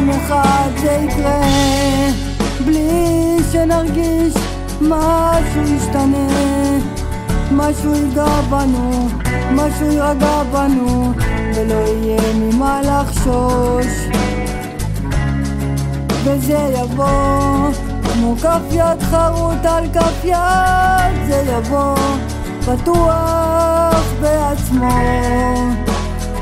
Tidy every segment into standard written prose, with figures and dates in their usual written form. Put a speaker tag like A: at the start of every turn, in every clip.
A: יום אחד זה יקרה, בלי שנרגיש משהו ישתנה, משהו ייגע בנו, משהו יירגע בנו, ולא יהיה ממה לחשוש. וזה יבוא כמו כף יד חרוט על כף יד, זה יבוא בטוח בעצמו,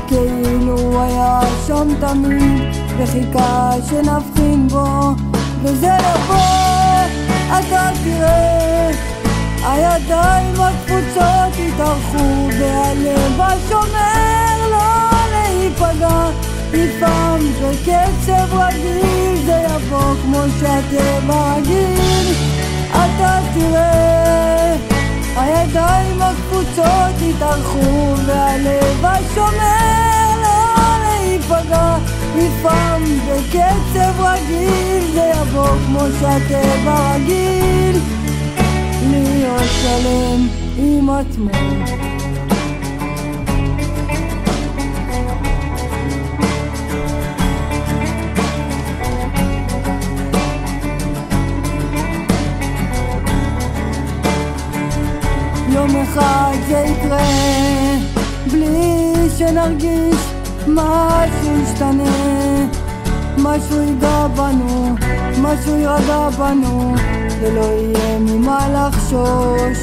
A: כאילו היה שם תמיד וחיכה שנבחין בו. וזה יבוא, אתה תראה, הידיים הקפוצות יתארחו, והלב השומר לא להיפגע, לפעם בקצב רגיל, זה יבוא כמו שהטבע רגיל. אתה תראה, הידיים הקפוצות יתארחו, והלב השומר לא להיפגע, לפעם בקצב רגיל, זה יבוא כמו שהטבע רגיל, להיות שלם עם עצמו. יום אחד זה יקרה, בלי שנרגיש משהו ישתנה, משהו ייגע בנו, משהו יירגע בנו, ולא יהיה ממה לחשוש.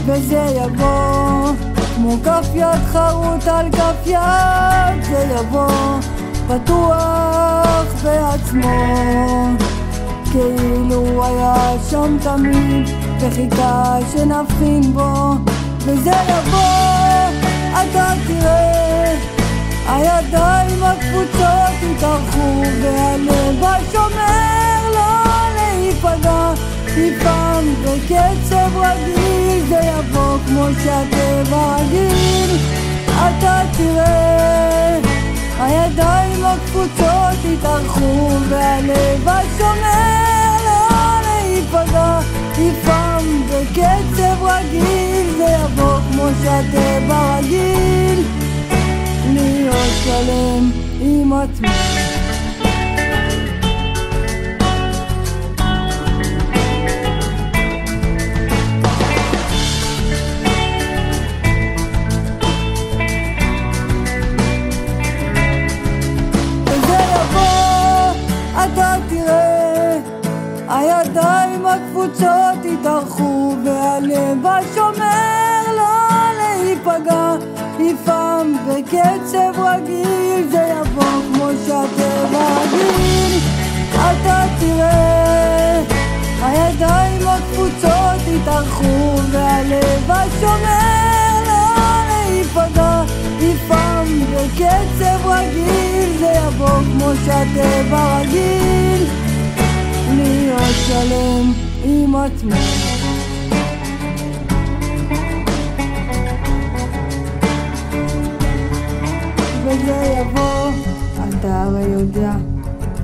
A: וזה יבוא כמו כף יד חרוט על כף יד, זה יבוא בטוח בעצמו, כאילו היה שם תמיד וחיכה שנבחין בו. וזה יבוא, אתה תראה, הידיים הקפוצות יתארחו, והלב השומר לא להיפגע, לפעם בקצב רגיל, זה יבוא כמו שהטבע רגיל. אתה תראה, הידיים הקפוצות יתארחו, והלב השומר לא להיפגע, לפעם בקצב רגיל, זה יבוא כמו שהטבע רגיל, להיות שלם עם עצמו. וזה יבוא, אתה תראה, הידיים הקפוצות יתארחו, והלב השומר לא להיפגע, לפעם בקצב רגיל, זה יבוא כמו שהטבע רגיל. אתה תראה, הידיים הקפוצות יתארחו, והלב השומר לא להיפגע, לפעם בקצב רגיל, זה יבוא כמו שהטבע רגיל, להיות שלם עם עצמו. וזה יבוא, אתה הרי יודע,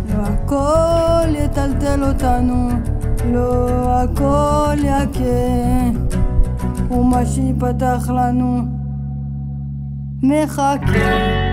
A: לא הכל יטלטל אותנו, לא הכל יקה, ומה שיפתח לנו מחכה.